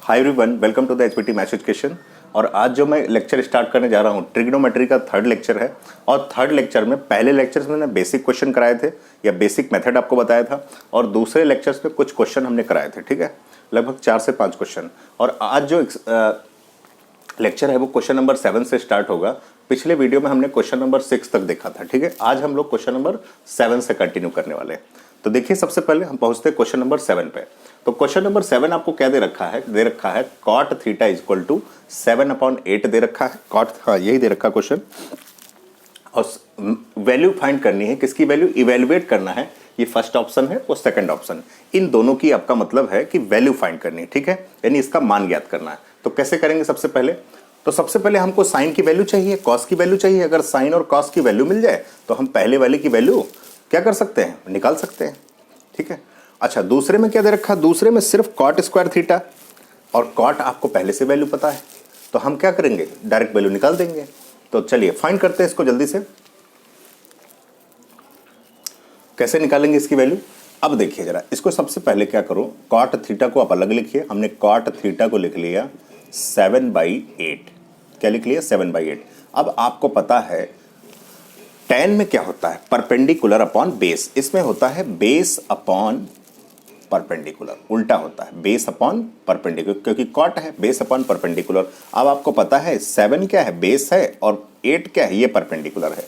Hi everyone, welcome to the HPT maths education. और आज जो मैं लेक्चर स्टार्ट करने जा रहा हूँ ट्रिग्नोमेट्री का थर्ड लेक्चर है। और थर्ड लेक्चर में पहले लेक्चर्स में मैंने बेसिक क्वेश्चन कराए थे या बेसिक मेथड आपको बताया था, और दूसरे लेक्चर्स में कुछ क्वेश्चन हमने कराए थे। ठीक है, लगभग 4 से 5 क्वेश्चन। और आज जो लेक्चर है वो क्वेश्चन नंबर 7 से स्टार्ट होगा। पिछले वीडियो में हमने क्वेश्चन नंबर 6 तक देखा था। ठीक है, आज हम लोग क्वेश्चन नंबर 7 से कंटिन्यू करने वाले हैं। तो देखिए, सबसे पहले हम पहुंचते हैं क्वेश्चन नंबर 7 पे। तो क्वेश्चन नंबर 7 आपको क्या दे रखा है कॉट थीटा इक्वल टू 7/8 दे रखा है। कॉट, हाँ यही दे रखा क्वेश्चन। और वैल्यू फाइंड करनी है, किसकी वैल्यू इवेल्युएट करना है। ये फर्स्ट ऑप्शन है और सेकंड ऑप्शन, इन दोनों की आपका मतलब है कि वैल्यू फाइंड करनी है। ठीक है, यानी इसका मान ज्ञात करना है। तो कैसे करेंगे? सबसे पहले हमको साइन की वैल्यू चाहिए, कॉस की वैल्यू चाहिए। अगर साइन और कॉस की वैल्यू मिल जाए तो हम पहले वाले की वैल्यू क्या कर सकते हैं, निकाल सकते हैं। ठीक है, अच्छा दूसरे में क्या दे रखा? दूसरे में सिर्फ कॉट स्क्वायर थीटा, और कॉट आपको पहले से वैल्यू पता है, तो हम क्या करेंगे, डायरेक्ट वैल्यू निकाल देंगे। तो चलिए फाइंड करते हैं इसको जल्दी से। कैसे निकालेंगे इसकी वैल्यू? अब देखिए जरा, इसको सबसे पहले क्या करो, कॉट थीटा को आप अलग लिखिए। हमने कॉट थीटा को लिख लिया 7/8। क्या लिख लिया? 7/8। अब आपको पता है tan में क्या होता है, परपेंडिकुलर अपॉन बेस। इसमें होता है बेस अपॉन परपेंडिकुलर, उल्टा होता है बेस अपॉन परपेंडिकुलर, क्योंकि कॉट है बेस अपॉन परपेंडिकुलर। अब आपको पता है 7 क्या है, बेस है, और 8 क्या है, ये परपेंडिकुलर है।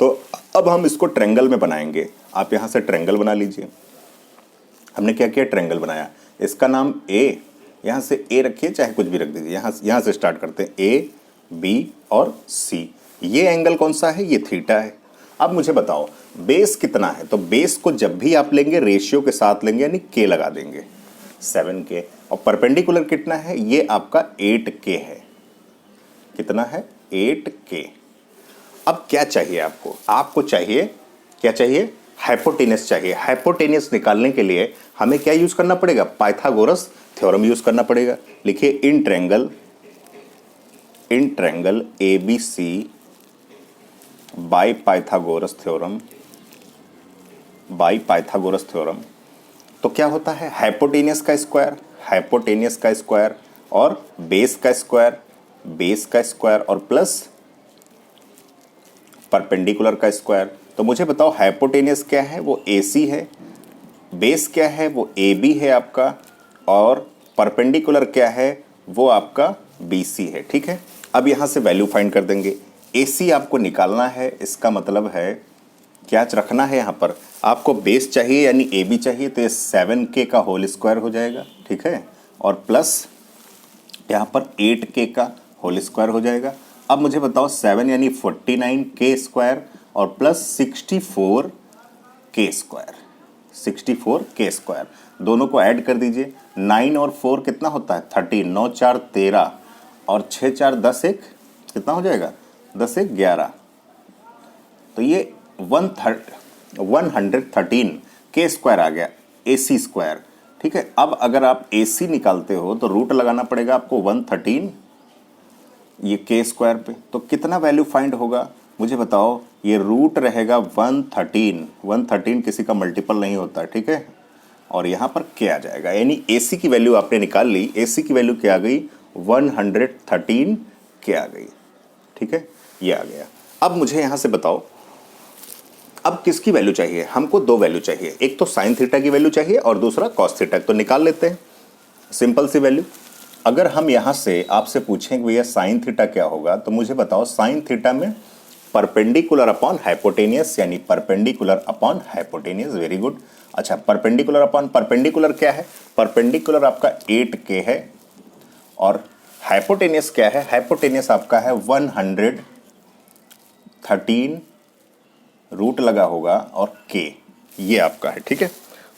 तो अब हम इसको ट्रायंगल में बनाएंगे। आप यहां से ट्रायंगल बना लीजिए। हमने क्या किया, ट्रायंगल बनाया। इसका नाम ए, यहां से ए रखिए, चाहे कुछ भी रख दीजिए। यहां से स्टार्ट करते हैं, ए बी और सी। ये एंगल कौन सा है, ये थीटा है। अब मुझे बताओ बेस कितना है, तो बेस को जब भी आप लेंगे रेशियो के साथ लेंगे, यानी के लगा देंगे 7K। और परपेंडिकुलर कितना है, ये आपका 8K है। कितना है, 8K। अब क्या चाहिए आपको चाहिए, क्या चाहिए, हाइपोटेनस चाहिए। हाइपोटेनस निकालने के लिए हमें क्या यूज करना पड़ेगा, पाइथागोरस थ्योरम यूज करना पड़ेगा। लिखिए in triangle ABC by Pythagoras theorem. तो क्या होता है, हाइपोटेनस का स्क्वायर और बेस का स्क्वायर और प्लस परपेंडिकुलर का स्क्वायर। तो मुझे बताओ हाइपोटेनस क्या है, वो AC है। बेस क्या है, वो AB है आपका। और परपेंडिकुलर क्या है, वो आपका BC है। ठीक है, अब यहां से वैल्यू फाइंड कर देंगे। AC आपको निकालना है, इसका मतलब है क्या रखना है, यहां पर आपको बेस चाहिए यानी AB चाहिए, तो ये 7K का होल स्क्वायर हो जाएगा। ठीक है, और प्लस यहां पर 8K का होल स्क्वायर हो जाएगा। अब मुझे बताओ 7 यानी 49K स्क्वायर और प्लस 64K स्क्वायर, दोनों को ऐड कर दीजिए। 9 और 4 कितना होता है, 13। 9 4 13 और 6 4 10 1 कितना हो जाएगा, 10 1 11। तो ये 113K स्क्वायर आ गया, AC स्क्वायर। ठीक है, अब अगर आप AC निकालते हो तो रूट लगाना पड़ेगा आपको 113 ये K स्क्वायर पे। तो कितना वैल्यू फाइंड होगा, मुझे बताओ। ये रूट रहेगा 113 किसी का मल्टीपल नहीं होता। ठीक है, और यहाँ पर K आ जाएगा, यानी AC की वैल्यू आपने निकाल ली। AC की वैल्यू क्या आ गई, 113K आ गई। ठीक है, ये आ गया। अब मुझे यहाँ से बताओ, अब किसकी वैल्यू चाहिए, हमको दो वैल्यू चाहिए। एक तो साइन थीटा की वैल्यू चाहिए और दूसरा कॉस थीटा। तो निकाल लेते हैं सिंपल सी वैल्यू। अगर हम यहाँ से आपसे पूछें कि भैया साइन थीटा क्या होगा, तो मुझे बताओ साइन थीटा में परपेंडिकुलर अपॉन हाइपोटेनियस, यानी perpendicular upon hypotenuse. Very good. अच्छा, परपेंडिकुलर अपॉन परपेंडिकुलर क्या है, परपेंडिकुलर आपका 8K है, और हाइपोटेनियस क्या है, हाइपोटेनियस आपका है 113 रूट लगा होगा और K ये आपका है। ठीक है,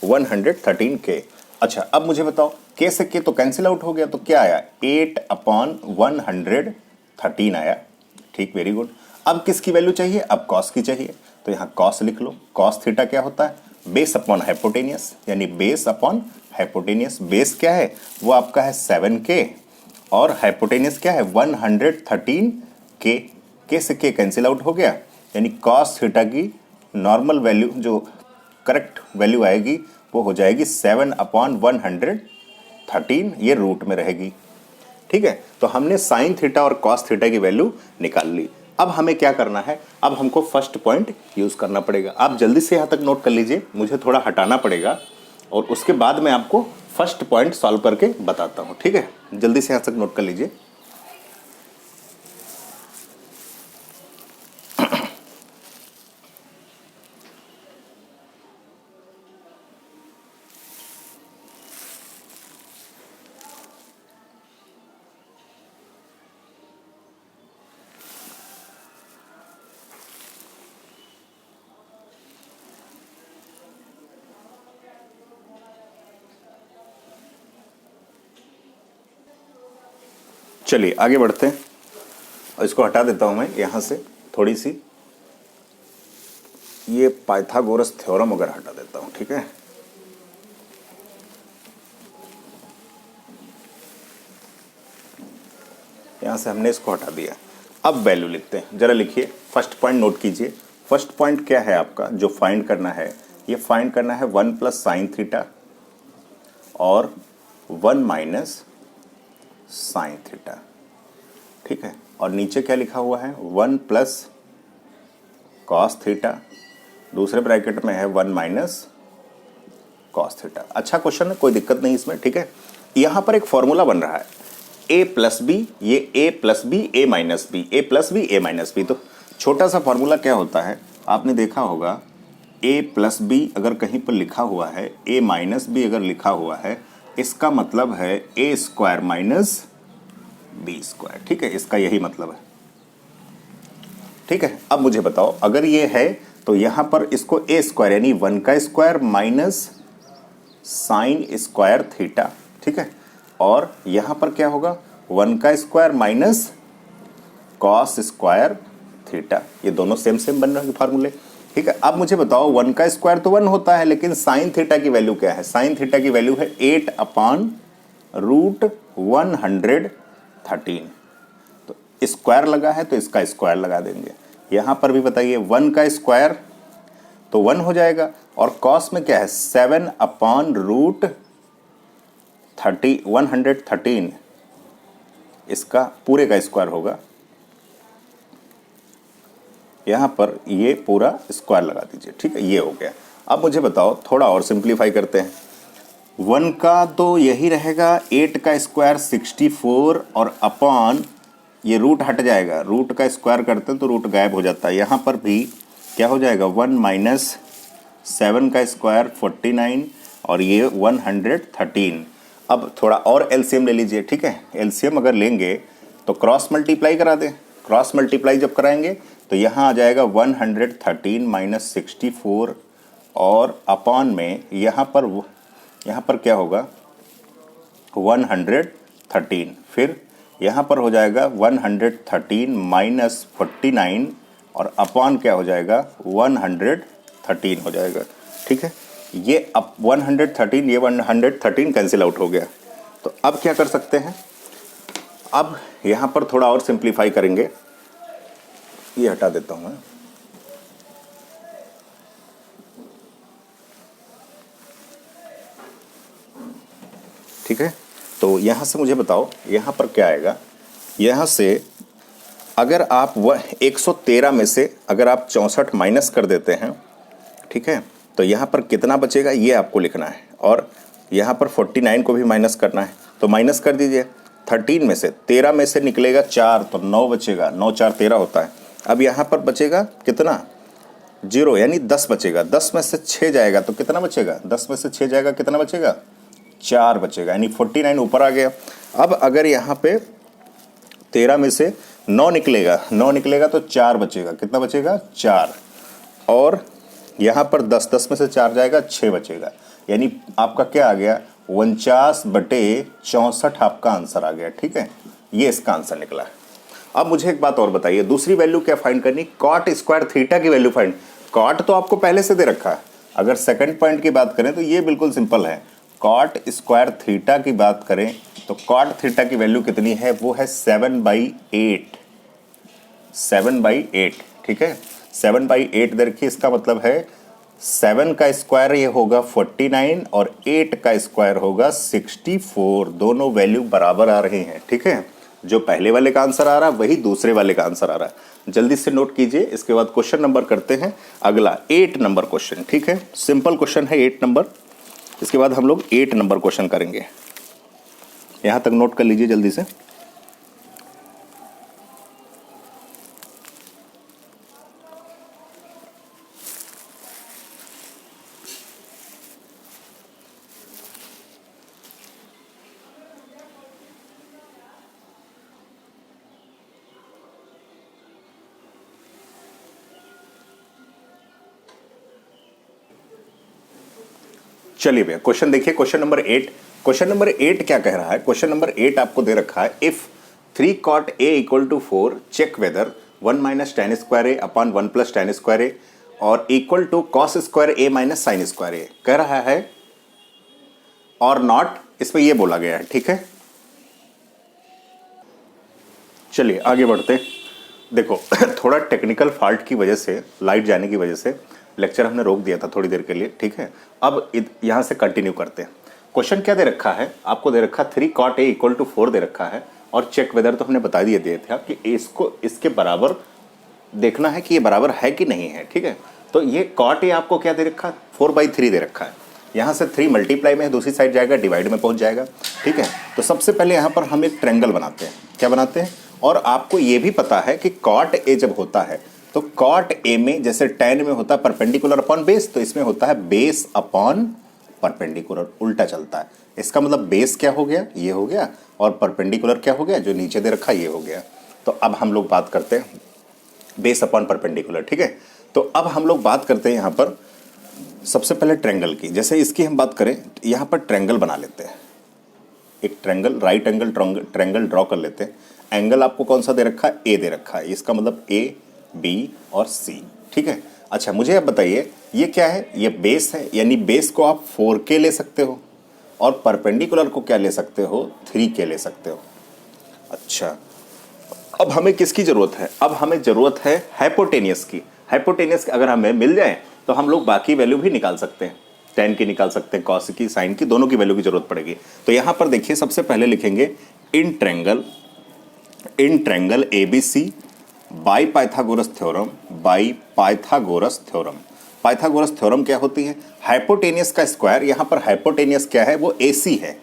113K। अच्छा, अब मुझे बताओ K से K तो कैंसिल आउट हो गया, तो क्या आया, 8/113 आया। ठीक, वेरी गुड। अब किसकी वैल्यू चाहिए, अब कॉस की चाहिए। तो यहाँ कॉस लिख लो। कॉस थीटा क्या होता है, बेस अपॉन हाइपोटेनियस, यानी बेस अपॉन हाइपोटेनियस। बेस क्या है, वो आपका है 7K और हाइपोटेनियस क्या है, 113K। K से K कैंसिल आउट हो गया, यानी कॉस थीटा की नॉर्मल वैल्यू जो करेक्ट वैल्यू आएगी वो हो जाएगी 7/113। 13, ये रूट में रहेगी। ठीक है, तो हमने साइन थीटा और कॉस थीटा की वैल्यू निकाल ली। अब हमें क्या करना है, अब हमको फर्स्ट पॉइंट यूज करना पड़ेगा। आप जल्दी से यहाँ तक नोट कर लीजिए, मुझे थोड़ा हटाना पड़ेगा और उसके बाद मैं आपको फर्स्ट पॉइंट सॉल्व करके बताता हूँ। ठीक है, जल्दी से यहाँ तक नोट कर लीजिए। चलिए आगे बढ़ते हैं, और इसको हटा देता हूं मैं यहां से थोड़ी सी, ये पाइथागोरस थ्योरम अगर हटा देता हूं। ठीक है, यहां से हमने इसको हटा दिया। अब वैल्यू लिखते हैं, जरा लिखिए, फर्स्ट पॉइंट नोट कीजिए। फर्स्ट पॉइंट क्या है आपका जो फाइंड करना है, ये फाइंड करना है 1 प्लस साइन थीटा और 1 माइनस साइन थीटा। ठीक है, और नीचे क्या लिखा हुआ है, 1 प्लस कॉस थीटा, दूसरे ब्रैकेट में है 1 माइनस कॉस थीटा। अच्छा क्वेश्चन है, कोई दिक्कत नहीं इसमें। ठीक है, यहां पर एक फॉर्मूला बन रहा है a प्लस बी, ये a plus B A minus B, A plus B A minus B. तो छोटा सा फॉर्मूला क्या होता है, आपने देखा होगा a प्लस बी अगर कहीं पर लिखा हुआ है, a माइनस बी अगर लिखा हुआ है, इसका मतलब है a square minus B square. ठीक है, इसका यही मतलब है। ठीक है, अब मुझे बताओ, अगर ये है तो यहां पर इसको a स्क्वायर यानी 1 का square minus sin square theta. ठीक है, और यहां पर क्या होगा, 1 का square minus cos square theta. ये दोनों सेम सेम बन रहे हैं फार्मूले। ठीक है, अब मुझे बताओ 1 का स्क्वायर तो 1 होता है, लेकिन साइन थीटा की वैल्यू क्या है, साइन थीटा की वैल्यू है 8 अपान रूट 113। तो स्क्वायर लगा है तो इसका स्क्वायर लगा देंगे। यहां पर भी बताइए 1 का स्क्वायर तो 1 हो जाएगा, और कॉस में क्या है 7 अपान रूट 113, इसका पूरे का स्क्वायर होगा। यहां पर ये पूरा स्क्वायर लगा दीजिए। ठीक है, ये हो गया। अब मुझे बताओ, थोड़ा और सिंप्लीफाई करते हैं। 1 का तो यही रहेगा, 8 का स्क्वायर 64 और अपॉन ये रूट हट जाएगा, रूट का स्क्वायर करते हैं तो रूट गायब हो जाता है। यहाँ पर भी क्या हो जाएगा, 1 माइनस 7 का स्क्वायर 49 और ये 113। अब थोड़ा और एलसीएम ले लीजिए। ठीक है, एलसीएम अगर लेंगे तो क्रॉस मल्टीप्लाई करा दें। क्रॉस मल्टीप्लाई जब कराएंगे तो यहाँ आ जाएगा 113 माइनस 64 और अपॉन में यहाँ पर क्या होगा 113, फिर यहाँ पर हो जाएगा 113 माइनस 49 और अपॉन क्या हो जाएगा 113 हो जाएगा। ठीक है, ये अब 113 ये 113 कैंसिल आउट हो गया। तो अब क्या कर सकते हैं, अब यहाँ पर थोड़ा और सिंप्लीफाई करेंगे। ये हटा देता हूँ मैं। ठीक है, तो यहाँ से मुझे बताओ यहाँ पर क्या आएगा। यहाँ से अगर आप 113 में से अगर आप 64 माइनस कर देते हैं, ठीक है, तो यहाँ पर कितना बचेगा ये आपको लिखना है, और यहाँ पर 49 को भी माइनस करना है। तो माइनस कर दीजिए, 13 में से 13 में से निकलेगा 4 तो 9 बचेगा, 9 4 13 होता है। अब यहाँ पर बचेगा कितना, 0 यानी 10 बचेगा। 10 में से 6 जाएगा तो कितना बचेगा, 10 में से 6 जाएगा कितना बचेगा, 4 बचेगा, यानी 49 ऊपर आ गया। अब अगर यहाँ पे 13 में से 9 निकलेगा तो 4 बचेगा, कितना बचेगा 4, और यहाँ पर 10 में से 4 जाएगा 6 बचेगा, यानी आपका क्या आ गया 49/64 आपका आंसर आ गया। ठीक है, ये इसका आंसर निकला है। अब मुझे एक बात और बताइए, दूसरी वैल्यू क्या फाइंड करनी, कॉट स्क्वायर थीटा की वैल्यू फाइंड। कॉट तो आपको पहले से दे रखा है। अगर सेकंड पॉइंट की बात करें तो ये बिल्कुल सिंपल है। कॉट स्क्वायर थीटा की बात करें तो कॉट थीटा की वैल्यू कितनी है, वो है 7/8। 7/8 ठीक है, 7/8 देखिए, इसका मतलब है 7 का स्क्वायर ये होगा 49 और 8 का स्क्वायर होगा 64। दोनों वैल्यू बराबर आ रहे हैं, ठीक है। जो पहले वाले का आंसर आ रहा है वही दूसरे वाले का आंसर आ रहा है। जल्दी से नोट कीजिए। इसके बाद क्वेश्चन नंबर करते हैं अगला 8 नंबर क्वेश्चन, ठीक है। सिंपल क्वेश्चन है 8 नंबर। इसके बाद हम लोग 8 नंबर क्वेश्चन करेंगे। यहां तक नोट कर लीजिए जल्दी से। चलिए भैया क्वेश्चन देखिए, क्वेश्चन नंबर 8। क्वेश्चन नंबर 8 क्या कह रहा है? क्वेश्चन नंबर 8 आपको दे रखा है if 3 cot a equal to 4 check whether 1 minus tan square A upon 1 plus tan square A और equal to cos square A minus sin square A कह रहा है और नॉट, इसमें ये बोला गया है, ठीक है। चलिए आगे बढ़ते हैं। देखो थोड़ा टेक्निकल फॉल्ट की वजह से, लाइट जाने की वजह से लेक्चर हमने रोक दिया था थोड़ी देर के लिए, ठीक है। अब यहां से कंटिन्यू करते हैं। क्वेश्चन क्या दे रखा है आपको? दे रखा 3 cot a इक्वल टू 4 दे रखा है और चेक वेदर तो हमने बता दिए थे कि इसको इसके बराबर देखना है कि ये बराबर है कि नहीं है, ठीक है। तो ये cot a आपको क्या दे रखा? 4/3 दे रखा है। यहाँ से 3 मल्टीप्लाई में है, दूसरी साइड जाएगा डिवाइड में पहुंच जाएगा, ठीक है। तो सबसे पहले यहाँ पर हम एक ट्रायंगल बनाते हैं। क्या बनाते हैं? और आपको ये भी पता है कि cot a जब होता है तो cot a में जैसे tan में होता है परपेंडिकुलर अपॉन बेस, तो इसमें होता है बेस अपॉन परपेंडिकुलर, उल्टा चलता है। इसका मतलब बेस क्या हो गया? ये हो गया, और परपेंडिकुलर क्या हो गया? जो नीचे दे रखा ये हो गया। तो अब हम लोग बात करते हैं बेस अपॉन परपेंडिकुलर, ठीक है। तो अब हम लोग बात करते हैं यहाँ पर सबसे पहले ट्रायंगल की। जैसे इसकी हम बात करें, यहाँ पर ट्रायंगल बना लेते हैं। एक triangle, right angle triangle draw कर लेते हैं। एंगल आपको कौन सा दे रखा है? ए दे रखा है। इसका मतलब ए, बी और सी, ठीक है। अच्छा मुझे अब बताइए ये क्या है? ये बेस है, यानी बेस को आप 4K ले सकते हो और परपेंडिकुलर को क्या ले सकते हो? 3K ले सकते हो। अच्छा अब हमें किसकी जरूरत है? अब हमें जरूरत है हाइपोटेनियस की। हाइपोटेनियस अगर हमें मिल जाए तो हम लोग बाकी वैल्यू भी निकाल सकते हैं। tan की निकाल सकते हैं, cos की, sin की, दोनों की वैल्यू की जरूरत पड़ेगी। तो यहां पर देखिए सबसे पहले लिखेंगे in triangle ABC by Pythagoras theorem, by Pythagoras theorem. Pythagoras theorem क्या होती है? हाइपोटेनियस का स्क्वायर। यहां पर हाइपोटेनियस क्या है? वो AC है।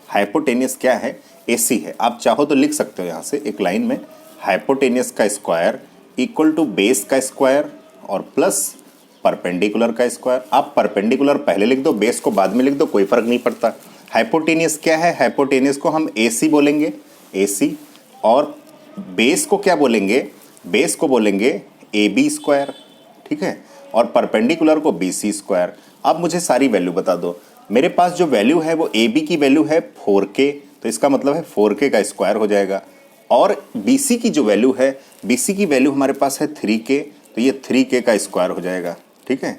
हाइपोटेनियस क्या है? AC है। आप चाहो तो लिख सकते हो यहां से एक लाइन में, हाइपोटेनियस का स्क्वायर इक्वल टू बेस का स्क्वायर और प्लस परपेंडिकुलर का स्क्वायर। आप परपेंडिकुलर पहले लिख दो, बेस को बाद में लिख दो, कोई फर्क नहीं पड़ता। हाइपोटेनियस क्या है? हाइपोटेनियस को हम AC बोलेंगे, AC, और बेस को क्या बोलेंगे? बेस को बोलेंगे AB स्क्वायर, ठीक है, और परपेंडिकुलर को BC स्क्वायर। अब मुझे सारी वैल्यू बता दो। मेरे पास जो वैल्यू है वो AB की वैल्यू है 4K, तो इसका मतलब है 4K का स्क्वायर हो जाएगा। और BC की जो वैल्यू है, BC की वैल्यू हमारे पास है 3K, तो ये 3K का स्क्वायर हो जाएगा, ठीक है।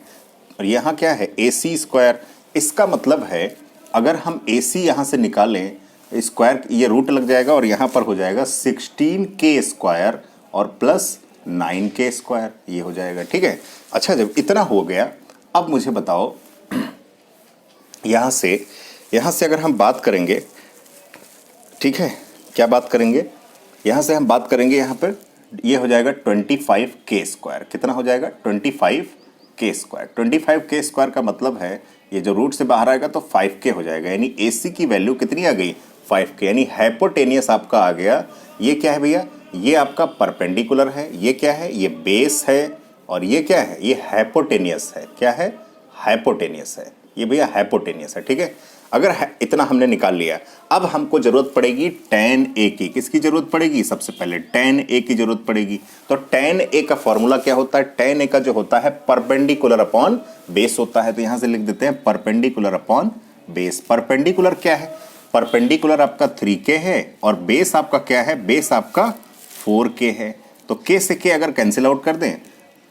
और यहाँ क्या है? AC square. इसका मतलब है अगर हम AC यहाँ से निकालें, स्क्वायर ये रूट लग जाएगा और यहाँ पर हो जाएगा 16K स्क्वायर और प्लस 9K स्क्वायर, ये हो जाएगा, ठीक है। अच्छा जब इतना हो गया, अब मुझे बताओ यहाँ से अगर हम बात करेंगे, ठीक है, क्या बात करेंगे? यहाँ से हम बात करेंगे, यहाँ पर ये हो जाएगा 25K स्क्वायर। कितना हो जाएगा? 25K square. 25K स्क्वायर का मतलब है ये जो रूट से बाहर आएगा तो 5K हो जाएगा, यानी AC की वैल्यू कितनी आ गई? 5K, यानी हाइपोटेनियस आपका आ गया। ये क्या है भैया? ये आपका परपेंडिकुलर है। ये क्या है? ये बेस है। और ये क्या है? ये हाइपोटेनियस है। क्या है? हाइपोटेनियस है। ये भैया हाइपोटेनियस है, ठीक है। अगर इतना हमने निकाल लिया, अब हमको जरूरत पड़ेगी tan A की। किसकी जरूरत पड़ेगी? सबसे पहले tan A की जरूरत पड़ेगी। तो tan A का फॉर्मूला क्या होता है? tan A का जो होता है परपेंडिकुलर अपॉन बेस होता है। तो यहां से लिख देते हैं परपेंडिकुलर अपॉन बेस। परपेंडिकुलर क्या है? परपेंडिकुलर आपका 3K है और बेस आपका क्या है? बेस आपका 4K है। तो K से K अगर कैंसिल आउट कर दें,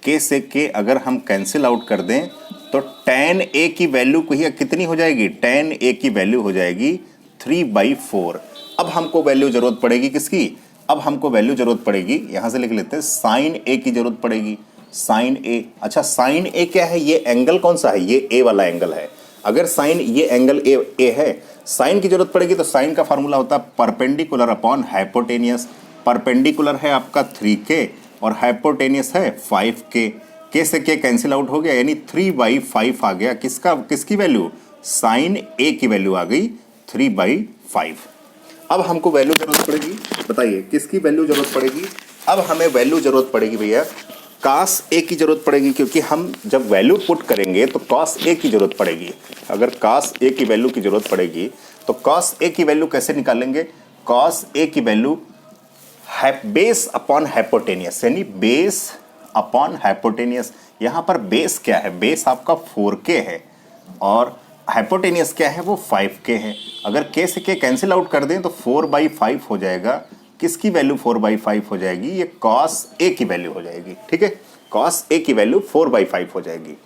K से K अगर हम कैंसिल आउट कर दें तो tan A की वैल्यू कितनी हो जाएगी? tan A की वैल्यू हो जाएगी 3/4। अब हमको वैल्यू जरूरत पड़ेगी किसकी? अब हमको वैल्यू जरूरत पड़ेगी, यहां से लिख लेते हैं sin A की जरूरत पड़ेगी। साइन ए। अच्छा साइन ए क्या है, ये एंगल कौन सा है, ये ए वाला एंगल है। अगर साइन ये एंगल ए है, साइन की जरूरत पड़ेगी तो साइन का फार्मूला होता है परपेंडिकुलर अपॉन हाइपोटेनियस। परपेंडिकुलर है आपका 3k और हाइपोटेनियस है 5k। के से के कैंसिल आउट हो गया, यानी 3/5 आ गया। किसकी वैल्यू, साइन ए की वैल्यू आ गई 3/5। अब हमको वैल्यू जरूरत पड़ेगी, बताइए किसकी वैल्यू जरूरत पड़ेगी। अब हमें वैल्यू जरूरत पड़ेगी भैया कास ए की जरूरत पड़ेगी, क्योंकि हम जब वैल्यू पुट करेंगे तो कॉस ए की जरूरत पड़ेगी। अगर कॉस ए की वैल्यू की जरूरत पड़ेगी तो कॉस ए की वैल्यू कैसे निकालेंगे, कॉस ए की वैल्यू बेस अपॉन हाइपोटेनियस, यानी बेस अपॉन हाइपोटेनियस। यहां पर बेस क्या है, बेस आपका 4k है और हाइपोटेनियस क्या है, वो 5k है। अगर k से k कैंसिल आउट कर दें तो 4/5 हो जाएगा। किसकी वैल्यू 4/5 हो जाएगी, ये cos a की वैल्यू हो जाएगी। ठीक है, cos a की वैल्यू 4/5 हो जाएगी।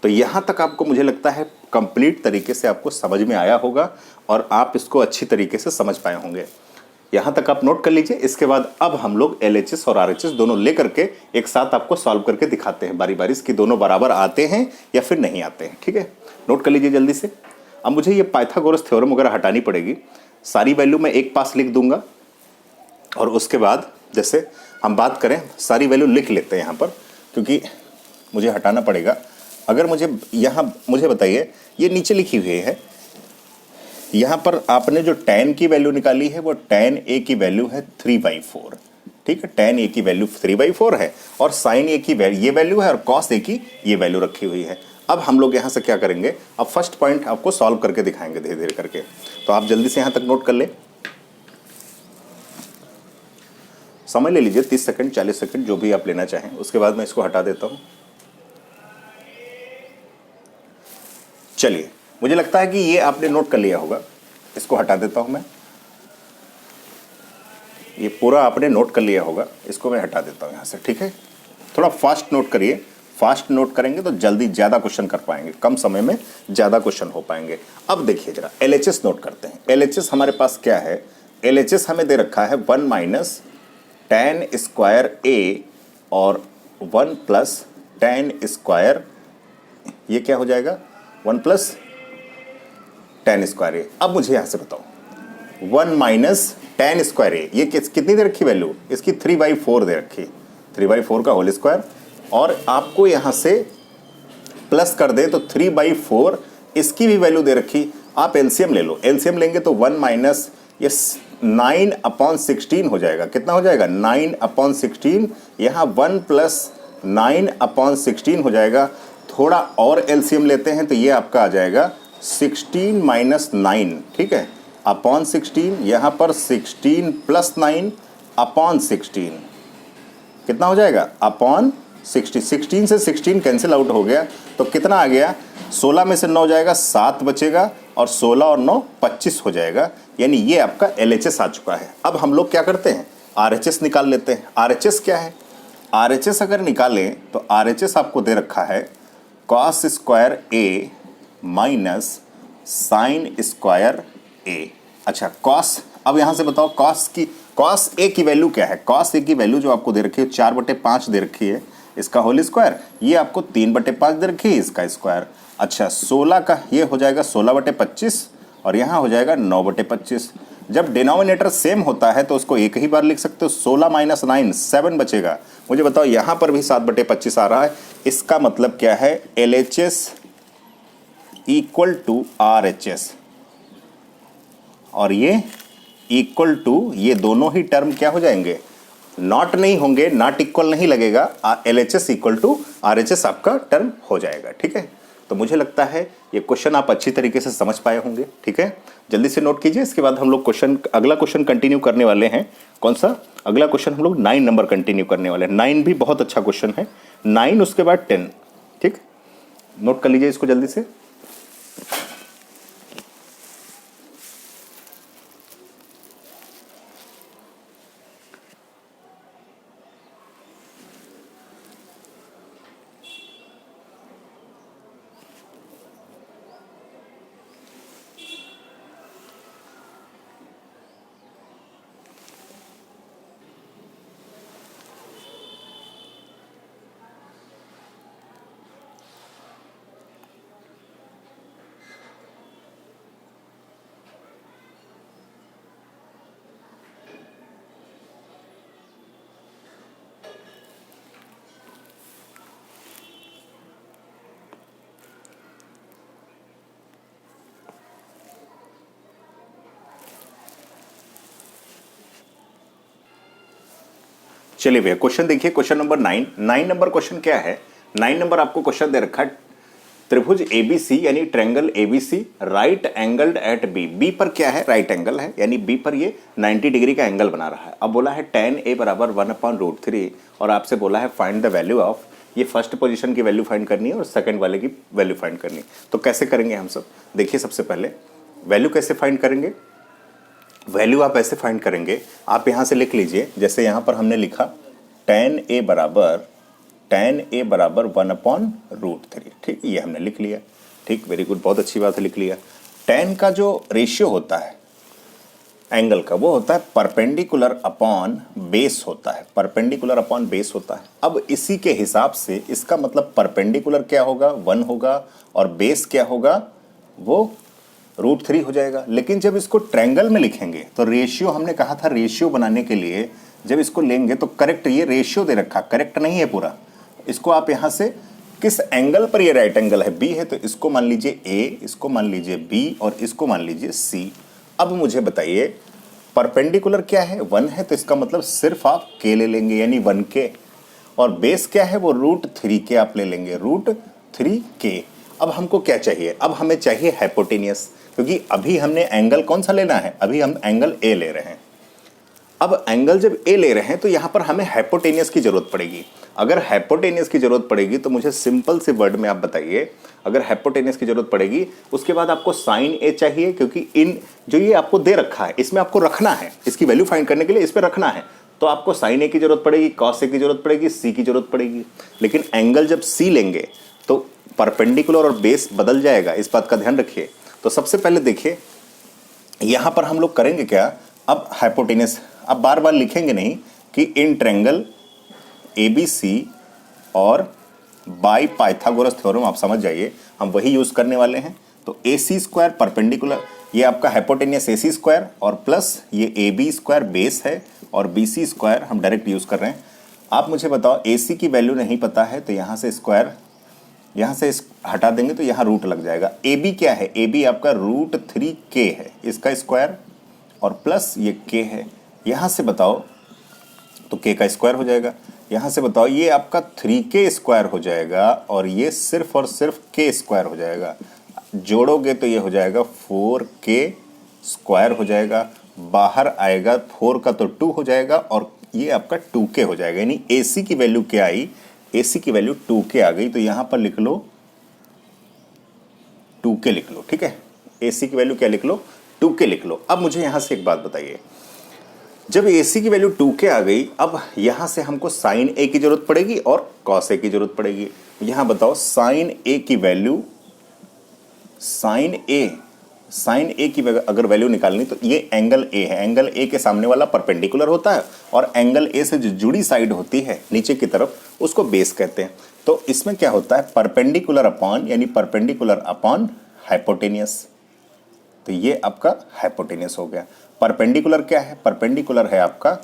तो यहां तक आपको मुझे लगता है कंप्लीट तरीके से आपको समझ में आया होगा और आप इसको अच्छी तरीके से समझ पाए होंगे। यहां तक आप नोट कर लीजिए। इसके बाद अब हम लोग LHS और RHS दोनों लेकर के एक साथ आपको सॉल्व करके दिखाते हैं बारी बारी कि दोनों बराबर आते हैं या फिर नहीं आते हैं। ठीक है, नोट कर लीजिए जल्दी से। अब मुझे ये पाइथागोरस थ्योरम वगैरह हटानी पड़ेगी, सारी वैल्यू मैं एक पास लिख दूंगा और उसके बाद जैसे हम बात करें सारी वैल्यू लिख लेते हैं यहाँ पर, क्योंकि मुझे हटाना पड़ेगा। अगर मुझे यहाँ मुझे बताइए, ये नीचे लिखी हुई है, यहाँ पर आपने जो tan की वैल्यू निकाली है वो tan a की वैल्यू है 3/4। ठीक है, tan a की वैल्यू 3/4 है और sin a की ये वैल्यू है और cos a की ये वैल्यू रखी हुई है। अब हम लोग यहाँ से क्या करेंगे, अब फर्स्ट पॉइंट आपको सॉल्व करके दिखाएंगे धीरे धीरे करके। तो आप जल्दी से यहाँ तक नोट कर ले, समय ले लीजिए 30 सेकंड 40 सेकंड जो भी आप लेना चाहें। उसके बाद मैं इसको हटा देता हूँ। चलिए, मुझे लगता है कि ये आपने नोट कर लिया होगा। इसको हटा देता हूँ मैं, ये पूरा आपने नोट कर लिया होगा। इसको मैं हटा देता हूँ यहाँ से। ठीक है, थोड़ा फास्ट नोट करिए, फास्ट नोट करेंगे तो जल्दी ज़्यादा क्वेश्चन कर पाएंगे, कम समय में ज़्यादा क्वेश्चन हो पाएंगे। अब देखिए जरा LHS नोट करते हैं। LHS हमारे पास क्या है, LHS हमें दे रखा है 1 - tan स्क्वायर a और 1 + tan स्क्वायर, ये क्या हो जाएगा 1 + tan स्क्वायर a। अब मुझे यहाँ से बताओ 1 - tan स्क्वायर a, ये कितनी दे रखी वैल्यू, इसकी 3/4 दे रखी, 3/4 का होल स्क्वायर। और आपको यहाँ से प्लस कर दे तो 3/4 इसकी भी वैल्यू दे रखी। आप एलसीएम ले लो, एलसीएम लेंगे तो 1 - ये 9/16 हो जाएगा। कितना हो जाएगा 9/16, यहाँ 1 + 9/16 हो जाएगा। थोड़ा और एलसीएम लेते हैं तो ये आपका आ जाएगा 16 - 9। ठीक है, अपॉन 16, यहाँ पर 16 + 9/16 कितना हो जाएगा अपॉन 60। 16 से 16 कैंसिल आउट हो गया तो कितना आ गया, 16 में से 9 जाएगा, 7 बचेगा और 16 और 9 25 हो जाएगा। यानी ये आपका LHS आ चुका है। अब हम लोग क्या करते हैं, RHS निकाल लेते हैं। RHS क्या है, RHS अगर निकालें तो RHS आपको दे रखा है cos square a minus sin square a। अच्छा cos, अब यहाँ से बताओ cos a की वैल्यू क्या है। cos a की वैल्यू जो आपको दे रखी है 4/5 दे रखी है, इसका होल स्क्वायर, ये आपको 3/5 दे रखी है, इसका स्क्वायर। अच्छा 16 का ये हो जाएगा 16/25 और यहाँ हो जाएगा 9/25। जब डिनोमिनेटर सेम होता है तो उसको एक ही बार लिख सकते हो, 16 - 9 7 बचेगा। मुझे बताओ यहाँ पर भी 7/25 आ रहा है, इसका मतलब क्या है, LHS = RHS और ये इक्वल टू, ये दोनों ही टर्म क्या हो जाएंगे, नॉट नहीं होंगे, नॉट इक्वल नहीं लगेगा, LHS = RHS आपका टर्म हो जाएगा। ठीक है, तो मुझे लगता है ये क्वेश्चन आप अच्छी तरीके से समझ पाए होंगे। ठीक है, जल्दी से नोट कीजिए। इसके बाद हम लोग अगला क्वेश्चन कंटिन्यू करने वाले हैं। कौन सा अगला क्वेश्चन, हम लोग 9 नंबर कंटिन्यू करने वाले हैं। 9 भी बहुत अच्छा क्वेश्चन है, 9 उसके बाद 10। ठीक, नोट कर लीजिए इसको जल्दी से। चलिए भैया क्वेश्चन देखिए, क्वेश्चन नंबर 9 नंबर क्वेश्चन क्या है। 9 नंबर आपको क्वेश्चन दे रखा है, त्रिभुज एबीसी यानी triangle ABC right angled at B. B पर क्या है, राइट एंगल है, यानी बी पर ये 90 डिग्री का एंगल बना रहा है। अब बोला है tan a बराबर 1/√3 और आपसे बोला है फाइंड द वैल्यू ऑफ, ये फर्स्ट पोजीशन की वैल्यू फाइंड करनी है और सेकंड वाले की वैल्यू फाइंड करनी है। तो कैसे करेंगे हम सब, देखिए सबसे पहले वैल्यू कैसे फाइंड करेंगे। वैल्यू आप ऐसे फाइंड करेंगे, आप यहाँ से लिख लीजिए, जैसे यहाँ पर हमने लिखा tan a बराबर 1/√3। ठीक, ये हमने लिख लिया। ठीक, वेरी गुड, बहुत अच्छी बात है, लिख लिया। tan का जो रेशियो होता है एंगल का, वो होता है परपेंडिकुलर अपॉन बेस होता है, परपेंडिकुलर अपॉन बेस होता है। अब इसी के हिसाब से इसका मतलब परपेंडिकुलर क्या होगा, 1 होगा, और बेस क्या होगा, वो √3 हो जाएगा। लेकिन जब इसको ट्रायंगल में लिखेंगे तो रेशियो, हमने कहा था रेशियो बनाने के लिए जब इसको लेंगे तो करेक्ट, ये रेशियो दे रखा, करेक्ट नहीं है पूरा। इसको आप यहाँ से किस एंगल पर ये राइट एंगल है, बी है, तो इसको मान लीजिए ए, इसको मान लीजिए बी और इसको मान लीजिए सी। अब मुझे बताइए परपेंडिकुलर क्या है, 1 है, तो इसका मतलब सिर्फ आप के ले लेंगे यानी 1k, और बेस क्या है वो √3k आप ले लेंगे, √3k। अब हमको क्या चाहिए, अब हमें चाहिए हाइपोटेनियस, क्योंकि अभी हमने एंगल कौन सा लेना है, अभी हम एंगल ए ले रहे हैं। अब एंगल जब ए ले रहे हैं तो यहाँ पर हमें हाइपोटेनियस की जरूरत पड़ेगी। अगर हाइपोटेनियस की जरूरत पड़ेगी तो मुझे सिंपल से वर्ड में आप बताइए, अगर हाइपोटेनियस की जरूरत पड़ेगी उसके बाद आपको साइन ए चाहिए, क्योंकि इन जो ये आपको दे रखा है इसमें आपको रखना है, इसकी वैल्यू फाइंड करने के लिए इस पर रखना है, तो आपको साइन ए की जरूरत पड़ेगी, कॉस ए की जरूरत पड़ेगी, सी की जरूरत पड़ेगी। लेकिन एंगल जब सी लेंगे तो परपेंडिकुलर और बेस बदल जाएगा, इस बात का ध्यान रखिए। तो सबसे पहले देखिए यहाँ पर हम लोग करेंगे क्या, अब हाइपोटेनियस, अब बार बार लिखेंगे नहीं कि इन ट्रायंगल ABC और बाय पाइथागोरस थ्योरम, आप समझ जाइए हम वही यूज करने वाले हैं। तो AC² परपेंडिकुलर, ये आपका हाइपोटेनियस AC² और प्लस ये AB² बेस है और BC² हम डायरेक्ट यूज कर रहे हैं। आप मुझे बताओ AC की वैल्यू नहीं पता है तो यहाँ से स्क्वायर, यहाँ से हटा देंगे तो यहाँ रूट लग जाएगा। AB क्या है, AB आपका √3k है, इसका स्क्वायर और प्लस ये k है। यहाँ से बताओ तो k का स्क्वायर हो जाएगा, यहाँ से बताओ ये आपका 3k² हो जाएगा और ये सिर्फ और सिर्फ k² हो जाएगा। जोड़ोगे तो ये हो जाएगा 4k² हो जाएगा, बाहर आएगा 4 का तो 2 हो जाएगा और ये आपका 2k हो जाएगा। यानी AC की वैल्यू क्या आई, AC की वैल्यू 2k आ गई, तो यहाँ पर लिख लो 2k लिख लो। ठीक है, AC की वैल्यू क्या लिख लो, 2k लिख लो। अब मुझे यहाँ से एक बात बताइए, जब AC की वैल्यू 2k आ गई, अब यहाँ से हमको साइन A की जरूरत पड़ेगी और कॉस A की जरूरत पड़ेगी। यहाँ बताओ साइन A की वैल्यू, साइन A की अगर वैल्यू निकालनी तो ये एंगल A है, एंगल A के सामने वाला परपेंडिकुलर होता है और एंगल A से जो जुड़ी साइड होती है नीचे की तरफ उसको बेस कहते हैं। तो इसमें क्या होता है, परपेंडिकुलर अपॉन, यानी परपेंडिकुलर अपॉन हाइपोटेनियस, तो ये आपका हाइपोटेनियस हो गया। परपेंडिकुलर क्या है, परपेंडिकुलर है आपका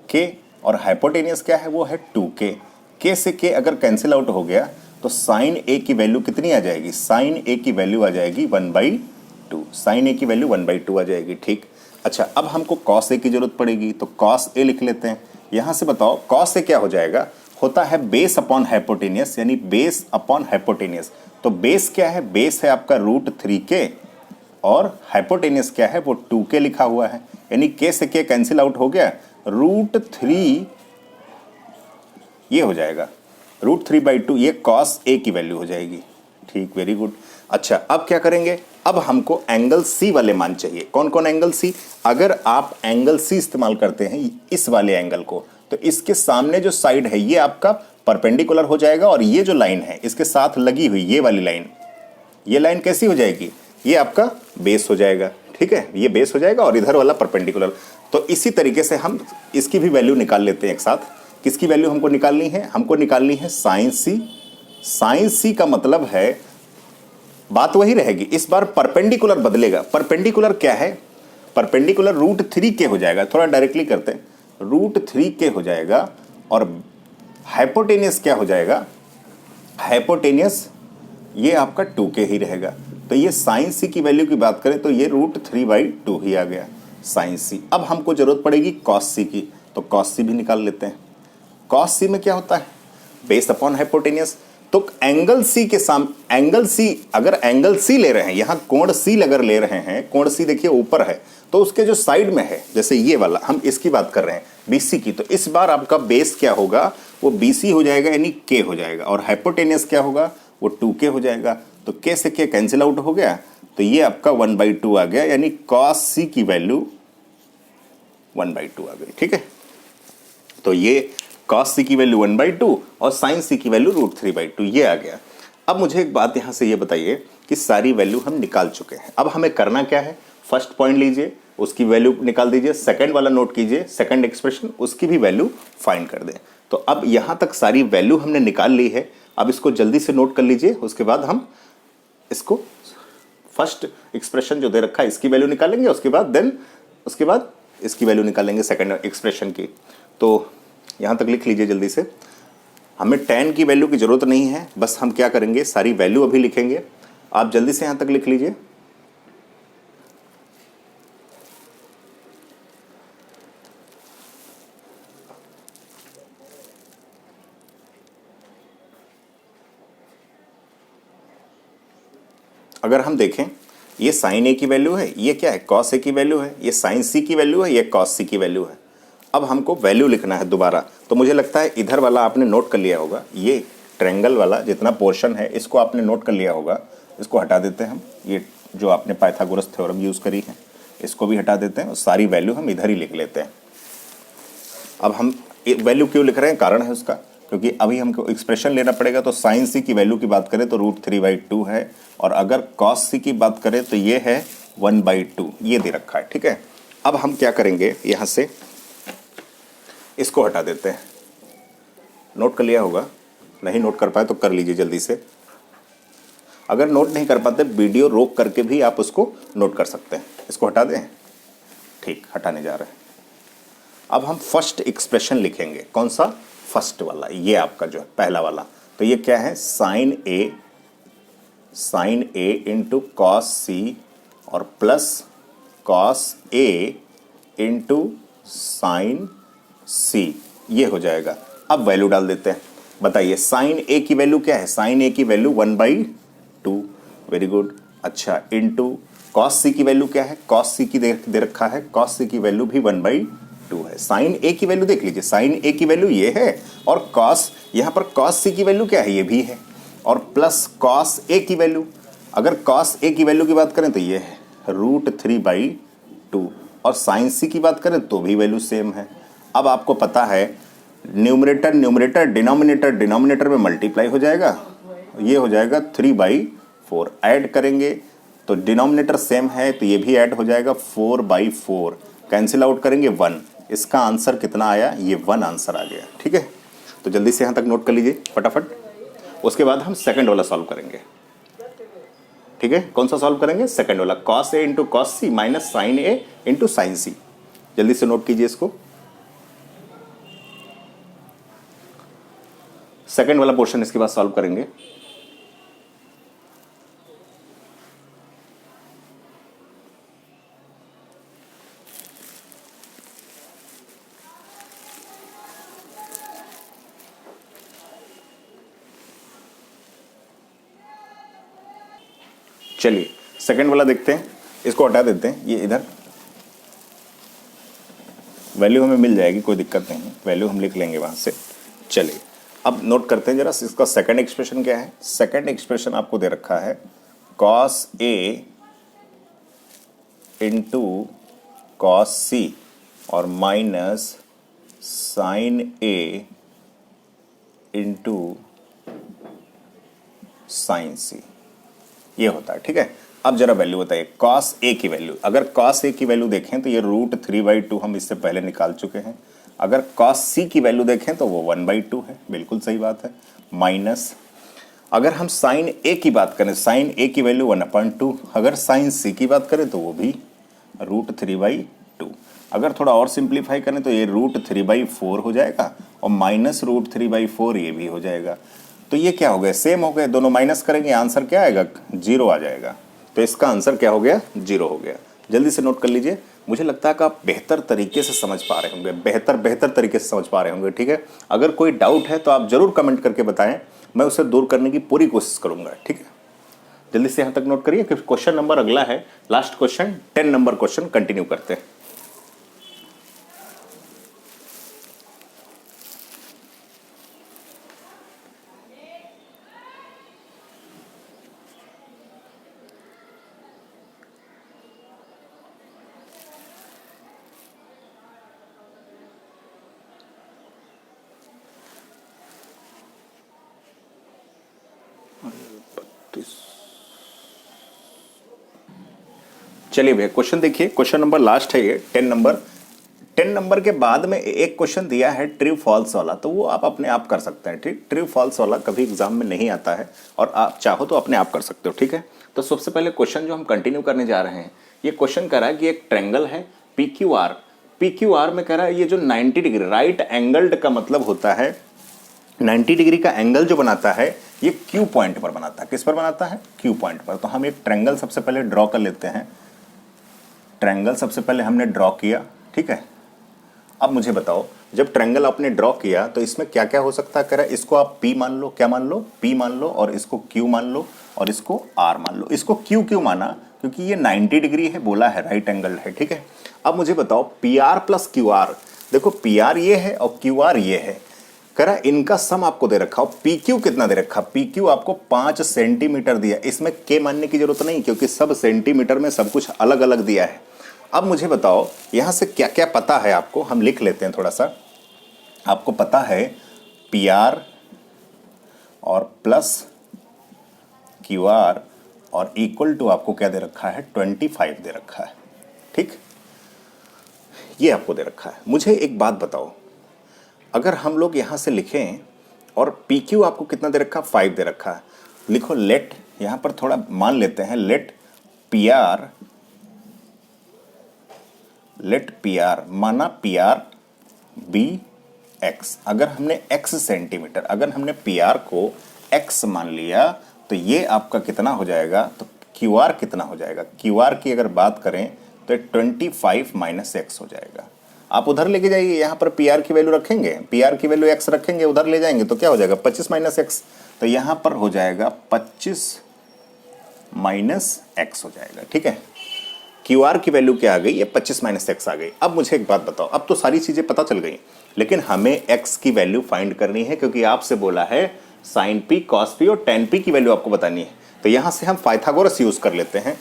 k और हाइपोटेनियस क्या है, वो है 2k। k से k अगर कैंसिल आउट हो गया तो साइन A की वैल्यू कितनी आ जाएगी, साइन A की वैल्यू आ जाएगी 1/2, साइन A की वैल्यू 1/2 आ जाएगी। ठीक, अच्छा अब हमको कॉस A की जरूरत पड़ेगी, तो कॉस A लिख लेते हैं। यहाँ से बताओ कॉस A क्या हो जाएगा, होता है बेस अपॉन हाइपोटेनियस, यानी बेस अपॉन हाइपोटेनियस। तो बेस क्या है, बेस है आपका √3k और हाइपोटेनियस क्या है, वो 2k लिखा हुआ है, यानी k से k कैंसिल आउट हो गया, √3 ये हो जाएगा, √3/2, ये कॉस A की वैल्यू हो जाएगी। ठीक, वेरी गुड। अच्छा अब क्या करेंगे, अब हमको एंगल C वाले मान चाहिए। कौन कौन एंगल C, अगर आप एंगल C इस्तेमाल करते हैं इस वाले एंगल को, तो इसके सामने जो साइड है ये आपका परपेंडिकुलर हो जाएगा और ये जो लाइन है इसके साथ लगी हुई ये वाली लाइन, ये लाइन कैसी हो जाएगी, ये आपका बेस हो जाएगा। ठीक है, ये बेस हो जाएगा और इधर वाला परपेंडिकुलर। तो इसी तरीके से हम इसकी भी वैल्यू निकाल लेते हैं एक साथ। किसकी वैल्यू हमको निकालनी है, हमको निकालनी है साइन C। साइन C का मतलब है, बात वही रहेगी, इस बार परपेंडिकुलर बदलेगा। परपेंडिकुलर क्या है, परपेंडिकुलर √3k हो जाएगा, थोड़ा डायरेक्टली करते हैं, √3k हो जाएगा और हाइपोटेनियस क्या हो जाएगा, हाइपोटेनियस ये आपका 2k ही रहेगा। तो ये साइन C की वैल्यू की बात करें तो ये √3/2 ही आ गया साइन C। अब हमको जरूरत पड़ेगी कॉस C की, तो कॉस सी भी निकाल लेते हैं। कॉस सी में क्या होता है, बेस्ड अपॉन हाइपोटेनियस। तो एंगल सी के सामने, एंगल सी, अगर एंगल सी ले रहे हैं, यहां कोण सी अगर ले रहे हैं, कोण सी देखिए ऊपर है, तो उसके जो साइड में है, जैसे ये वाला, हम इसकी बात कर रहे हैं बीसी की, तो इस बार आपका बेस क्या होगा, वो बीसी हो जाएगा, यानी के हो जाएगा, और हाइपोटेनियस क्या होगा, वो 2k हो जाएगा। तो के से के कैंसिल आउट हो गया, तो ये आपका 1/2 आ गया, यानी कॉस सी की वैल्यू 1/2 आ गई। ठीक है, तो ये कॉस सी की वैल्यू 1/2 और साइन सी की वैल्यू √3/2 ये आ गया। अब मुझे एक बात यहां से ये बताइए कि सारी वैल्यू हम निकाल चुके हैं, अब हमें करना क्या है, फर्स्ट पॉइंट लीजिए, उसकी वैल्यू निकाल दीजिए, सेकंड वाला नोट कीजिए, सेकंड एक्सप्रेशन, उसकी भी वैल्यू फाइंड कर दें। तो अब यहां तक सारी वैल्यू हमने निकाल ली है, अब इसको जल्दी से नोट कर लीजिए, उसके बाद हम इसको फर्स्ट एक्सप्रेशन जो दे रखा है इसकी वैल्यू निकालेंगे, उसके बाद इसकी वैल्यू निकालेंगे सेकंड एक्सप्रेशन की। तो यहां तक लिख लीजिए जल्दी से, हमें tan की वैल्यू की जरूरत नहीं है, बस हम क्या करेंगे, सारी वैल्यू अभी लिखेंगे। आप जल्दी से यहां तक लिख लीजिए। अगर हम देखें, ये साइन ए की वैल्यू है, ये क्या है, कॉस ए की वैल्यू है, ये साइन सी की वैल्यू है, ये कॉस सी की वैल्यू है। अब हमको वैल्यू लिखना है दोबारा, तो मुझे लगता है इधर वाला आपने नोट कर लिया होगा, ये ट्रायंगल वाला जितना पोर्शन है इसको आपने नोट कर लिया होगा, इसको हटा देते हैं हम, ये जो आपने पाइथागोरस थ्योरम यूज़ करी है इसको भी हटा देते हैं और सारी वैल्यू हम इधर ही लिख लेते हैं। अब हम वैल्यू क्यों लिख रहे हैं, कारण है उसका, क्योंकि अभी हमको एक्सप्रेशन लेना पड़ेगा। तो साइन सी की वैल्यू की बात करें तो √3/2 है, और अगर कॉस सी की बात करें तो ये है 1/2, ये दे रखा है। ठीक है, अब हम क्या करेंगे, यहाँ से इसको हटा देते हैं। नोट कर लिया होगा, नहीं नोट कर पाए तो कर लीजिए जल्दी से। अगर नोट नहीं कर पाते, वीडियो रोक करके भी आप उसको नोट कर सकते हैं। इसको हटा दें, ठीक, हटाने जा रहे हैं। अब हम फर्स्ट एक्सप्रेशन लिखेंगे, कौन सा, फर्स्ट वाला, ये आपका जो है पहला वाला। तो ये क्या है, साइन ए इंटू कॉस सी और plus cos A into sine सी, ये हो जाएगा। अब वैल्यू डाल देते हैं, बताइए साइन ए की वैल्यू क्या है, साइन ए की वैल्यू 1/2, वेरी गुड। अच्छा, इंटू कॉस सी की वैल्यू क्या है, कॉस सी की दे रखा है, कॉस सी की वैल्यू भी 1/2 है। साइन ए की वैल्यू देख लीजिए, साइन ए की वैल्यू ये है, और कॉस, यहाँ पर कॉस सी की वैल्यू क्या है, ये भी है, और प्लस कॉस ए की वैल्यू, अगर कॉस ए की वैल्यू की बात करें तो ये है √3/2, और साइन सी की बात करें तो भी वैल्यू सेम है। अब आपको पता है न्यूमरेटर न्यूमरेटर, डिनोमिनेटर डिनोमिनेटर में मल्टीप्लाई हो जाएगा, ये हो जाएगा 3/4, ऐड करेंगे तो डिनोमिनेटर सेम है तो ये भी ऐड हो जाएगा 4/4, कैंसिल आउट करेंगे 1। इसका आंसर कितना आया, ये 1 आंसर आ गया। ठीक है, तो जल्दी से यहाँ तक नोट कर लीजिए फटाफट, उसके बाद हम सेकंड वाला सॉल्व करेंगे। ठीक है, कौन सा सॉल्व करेंगे, सेकंड वाला, cos A into cos C minus sign A into sine सी। जल्दी से नोट कीजिए इसको, सेकंड वाला पोर्शन इसके बाद सॉल्व करेंगे। चलिए सेकंड वाला देखते हैं, इसको हटा देते हैं, ये इधर वैल्यू हमें मिल जाएगी, कोई दिक्कत नहीं, वैल्यू हम लिख लेंगे वहां से। चलिए अब नोट करते हैं जरा, इसका सेकंड एक्सप्रेशन क्या है। सेकंड एक्सप्रेशन आपको दे रखा है कॉस ए इंटू कॉस सी और माइनस साइन ए इंटू साइन सी, ये होता है। ठीक है, अब जरा वैल्यू बताइए, कॉस ए की वैल्यू, अगर कॉस ए की वैल्यू देखें तो ये √3/2 हम इससे पहले निकाल चुके हैं। अगर कॉस सी की वैल्यू देखें तो वो 1/2 है, बिल्कुल सही बात है, माइनस अगर हम साइन ए की बात करें, साइन ए की वैल्यू 1/2, अगर साइन सी की बात करें तो वो भी √3/2। अगर थोड़ा और सिंप्लीफाई करें तो ये √3/4 हो जाएगा, और माइनस √3/4 ये भी हो जाएगा। तो ये क्या हो गया, सेम हो गए, दोनों माइनस करेंगे, आंसर क्या आएगा, 0 आ जाएगा। तो इसका आंसर क्या हो गया, 0 हो गया। जल्दी से नोट कर लीजिए, मुझे लगता है कि आप बेहतर तरीके से समझ पा रहे होंगे, बेहतर तरीके से समझ पा रहे होंगे। ठीक है, अगर कोई डाउट है तो आप ज़रूर कमेंट करके बताएं, मैं उसे दूर करने की पूरी कोशिश करूंगा। ठीक है, जल्दी से यहाँ तक नोट करिए कि क्वेश्चन नंबर अगला है, last question 10 number question continue करते हैं। चलिए भैया क्वेश्चन देखिए, क्वेश्चन नंबर लास्ट है ये 10 नंबर के बाद में एक क्वेश्चन दिया है ट्रू फॉल्स वाला, तो वो आप अपने आप कर सकते हैं। ठीक, ट्रू फॉल्स वाला कभी एग्जाम में नहीं आता है और आप चाहो तो अपने आप कर सकते हो। ठीक है, तो सबसे पहले क्वेश्चन जो हम कंटिन्यू करने जा रहे हैं, ये क्वेश्चन कह रहा है कि एक ट्रायंगल है PQR में कह रहा है ये जो 90 डिग्री राइट एंगल्ड का मतलब होता है 90 डिग्री का एंगल जो बनाता है ये Q पॉइंट पर बनाता है। किस पर बनाता है? Q पॉइंट पर। तो हम एक ट्रायंगल सबसे पहले ड्रॉ कर लेते हैं। ट्रायंगल सबसे पहले हमने ड्रॉ किया। ठीक है, अब मुझे बताओ जब ट्रायंगल आपने ड्रॉ किया तो इसमें क्या क्या हो सकता है? कह रहा है इसको आप P मान लो। क्या मान लो? P मान लो, और इसको Q मान लो, और इसको R मान लो। इसको Q क्यों माना? क्योंकि ये 90 डिग्री है, बोला है राइट एंगल है। ठीक है, अब मुझे बताओ PR प्लस QR, देखो PR ये है और QR ये है, कह रहा इनका सम आपको दे रखा हो। PQ कितना दे रखा? PQ आपको 5 सेंटीमीटर दिया। इसमें K मानने की जरूरत नहीं क्योंकि सब सेंटीमीटर में सब कुछ अलग अलग दिया है। अब मुझे बताओ यहां से क्या क्या पता है आपको, हम लिख लेते हैं थोड़ा सा। आपको पता है PR और प्लस QR और इक्वल टू आपको क्या दे रखा है? 25 दे रखा है। ठीक, ये आपको दे रखा है। मुझे एक बात बताओ, अगर हम लोग यहां से लिखें और PQ आपको कितना दे रखा? 5 दे रखा है। लिखो लेट, यहां पर थोड़ा मान लेते हैं, लेट PR माना PR बी X। अगर हमने X सेंटीमीटर, अगर हमने PR को X मान लिया तो ये आपका कितना हो जाएगा? तो QR कितना हो जाएगा? QR की अगर बात करें तो 25 माइनस X हो जाएगा। आप उधर लेके जाइए, यहाँ पर PR की वैल्यू रखेंगे, PR की वैल्यू X रखेंगे, उधर ले जाएंगे तो क्या हो जाएगा? 25 माइनस X। तो यहाँ पर हो जाएगा 25 माइनस X हो जाएगा। ठीक है, QR की वैल्यू क्या आ गई? ये 25 माइनस X आ गई। अब मुझे एक बात बताओ, अब तो सारी चीज़ें पता चल गई, लेकिन हमें X की वैल्यू फाइंड करनी है क्योंकि आपसे बोला है साइन P, कॉस P और टेन P की वैल्यू आपको बतानी है। तो यहाँ से हम पाइथागोरस यूज़ कर लेते हैं।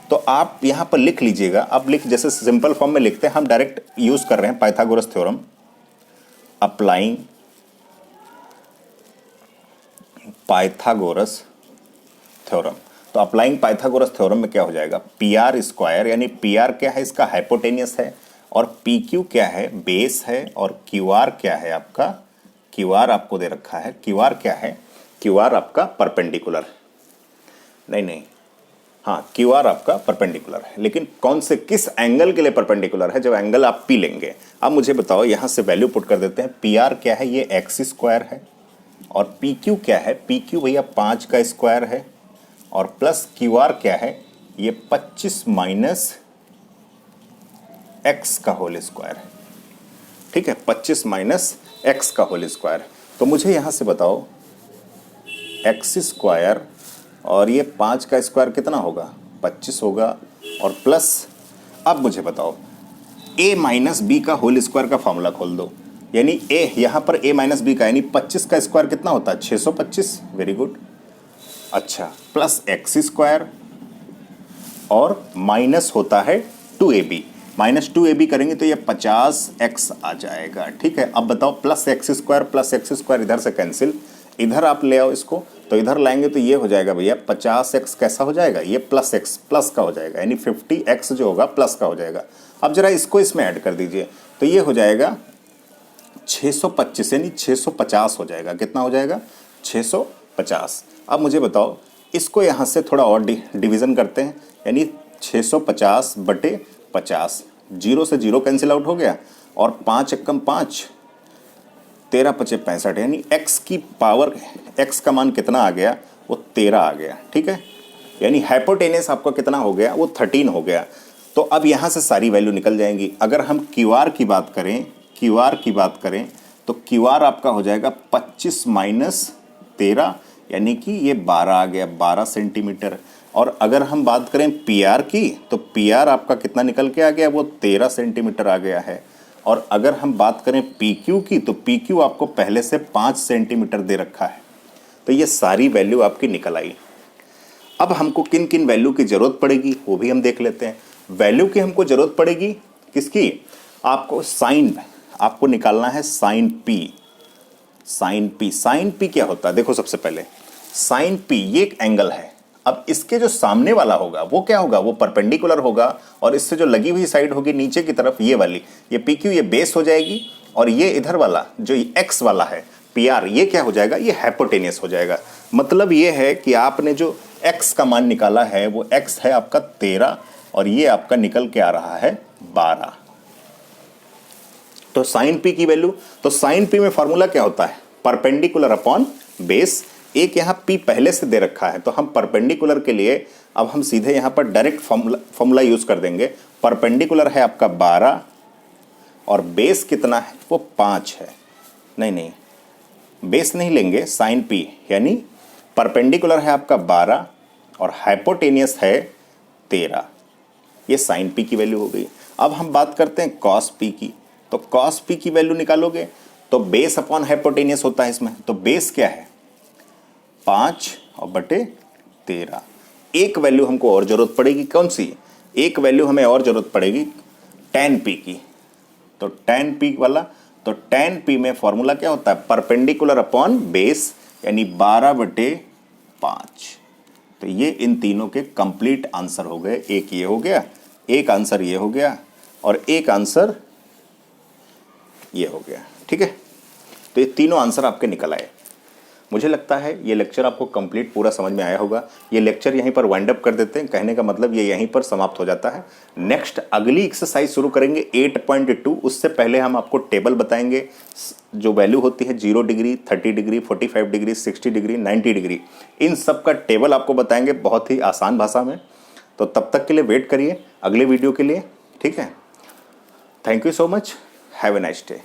तो आप यहाँ पर लिख लीजिएगा, अब जैसे सिंपल फॉर्म में लिखते हैं, हम डायरेक्ट यूज़ कर रहे हैं Pythagoras theorem. Applying Pythagoras theorem. तो अप्लाइंग पाइथागोरस थ्योरम में क्या हो जाएगा? PR स्क्वायर, यानी PR क्या है? इसका हाइपोटेनियस है, और PQ क्या है? बेस है, और QR क्या है आपका? QR आपको दे रखा है, QR क्या है? QR आपका परपेंडिकुलर, नहीं, हाँ QR आपका परपेंडिकुलर है, लेकिन कौन से, किस एंगल के लिए परपेंडिकुलर है? जब एंगल आप P लेंगे। अब मुझे बताओ, यहाँ से वैल्यू पुट कर देते हैं। PR क्या है? ये X स्क्वायर है, और PQ क्या है? PQ भैया 5 का स्क्वायर है, और प्लस QR क्या है? ये 25 माइनस X का होल स्क्वायर है। ठीक है, 25 माइनस X का होल स्क्वायर। तो मुझे यहाँ से बताओ X स्क्वायर और ये 5 का स्क्वायर कितना होगा? 25 होगा, और प्लस, अब मुझे बताओ A माइनस बी का होल स्क्वायर का फॉर्मूला खोल दो, यानी A यहाँ पर A माइनस बी का, यानी 25 का स्क्वायर कितना होता है? 625। Very good. अच्छा, प्लस X स्क्वायर और माइनस होता है 2AB, माइनस 2AB करेंगे तो ये 50X आ जाएगा। ठीक है, अब बताओ प्लस X स्क्वायर इधर से कैंसिल, इधर आप ले आओ इसको, तो इधर लाएंगे तो ये हो जाएगा भैया 50X कैसा हो जाएगा? ये प्लस X प्लस का हो जाएगा, यानी 50X जो होगा प्लस का हो जाएगा। अब जरा इसको इसमें ऐड कर दीजिए तो ये हो जाएगा 625, यानी 650 हो जाएगा। कितना हो जाएगा? 650। अब मुझे बताओ इसको यहाँ से थोड़ा और डिवीज़न करते हैं, यानी 650 बटे 50, 0 से 0 कैंसिल आउट हो गया, और 5 एकम 5, 13 पचे 65, यानी X की पावर, X का मान कितना आ गया? वो 13 आ गया। ठीक है, यानी हाइपोटेनियस आपका कितना हो गया? वो 13 हो गया। तो अब यहाँ से सारी वैल्यू निकल जाएंगी। अगर हम क्यू आर की बात करें तो क्यू आर आपका हो जाएगा 25 माइनस 13, यानी कि ये 12 आ गया, 12 सेंटीमीटर। और अगर हम बात करें पी आर की, तो पी आर आपका कितना निकल के आ गया, वो 13 सेंटीमीटर आ गया है। और अगर हम बात करें पी क्यू की, तो पी क्यू आपको पहले से 5 सेंटीमीटर दे रखा है। तो ये सारी वैल्यू आपकी निकल आई। अब हमको किन किन वैल्यू की ज़रूरत पड़ेगी वो भी हम देख लेते हैं। वैल्यू की हमको ज़रूरत पड़ेगी किसकी, आपको साइन, आपको निकालना है साइन पी। साइन पी क्या होता है, देखो सबसे पहले साइन पी ये एक एंगल है। अब इसके जो सामने वाला होगा वो क्या होगा, वो परपेंडिकुलर होगा, और इससे जो लगी हुई साइड होगी नीचे की तरफ ये वाली, ये पी क्यू ये बेस हो जाएगी, और ये इधर वाला जो एक्स वाला है पी आर, ये क्या हो जाएगा, ये हाइपोटेनियस हो जाएगा। मतलब ये है कि आपने जो x का मान निकाला है वो x है आपका 13, और ये आपका निकल के आ रहा है 12। तो साइन पी की वैल्यू, तो साइन पी में फॉर्मूला क्या होता है, परपेंडिकुलर अपॉन बेस। एक यहाँ p पहले से दे रखा है, तो हम परपेंडिकुलर के लिए अब हम सीधे यहाँ पर डायरेक्ट फॉर्मूला यूज कर देंगे। परपेंडिकुलर है आपका 12 और बेस कितना है, वो 5 है। नहीं, बेस नहीं लेंगे, साइन पी यानी परपेंडिकुलर है आपका 12 और हाइपोटेनियस है 13। ये साइन पी की वैल्यू हो गई। अब हम बात करते हैं कॉस पी की। तो कॉस पी की वैल्यू निकालोगे तो बेस अपॉन हाइपोटेनियस होता है इसमें। तो बेस क्या है, 5 और बटे 13। एक वैल्यू हमको और जरूरत पड़ेगी, कौन सी, एक वैल्यू हमें और जरूरत पड़ेगी tan पी की। तो tan पी वाला, तो tan पी में फॉर्मूला क्या होता है, परपेंडिकुलर अपॉन बेस, यानी 12/5। तो ये इन तीनों के कंप्लीट आंसर हो गए। एक ये हो गया, एक आंसर ये हो गया, और एक आंसर ये हो गया। ठीक है, तो ये तीनों आंसर आपके निकल आए। मुझे लगता है ये लेक्चर आपको कंप्लीट पूरा समझ में आया होगा। ये लेक्चर यहीं पर वाइंड अप कर देते हैं, कहने का मतलब ये यहीं पर समाप्त हो जाता है। नेक्स्ट अगली एक्सरसाइज शुरू करेंगे 8.2। उससे पहले हम आपको टेबल बताएंगे, जो वैल्यू होती है 0 degree, 30 degree, 45 degree, 60 degree, 90 degree, इन सब का टेबल आपको बताएंगे बहुत ही आसान भाषा में। तो तब तक के लिए वेट करिए अगले वीडियो के लिए। ठीक है, thank you so much, have a nice day.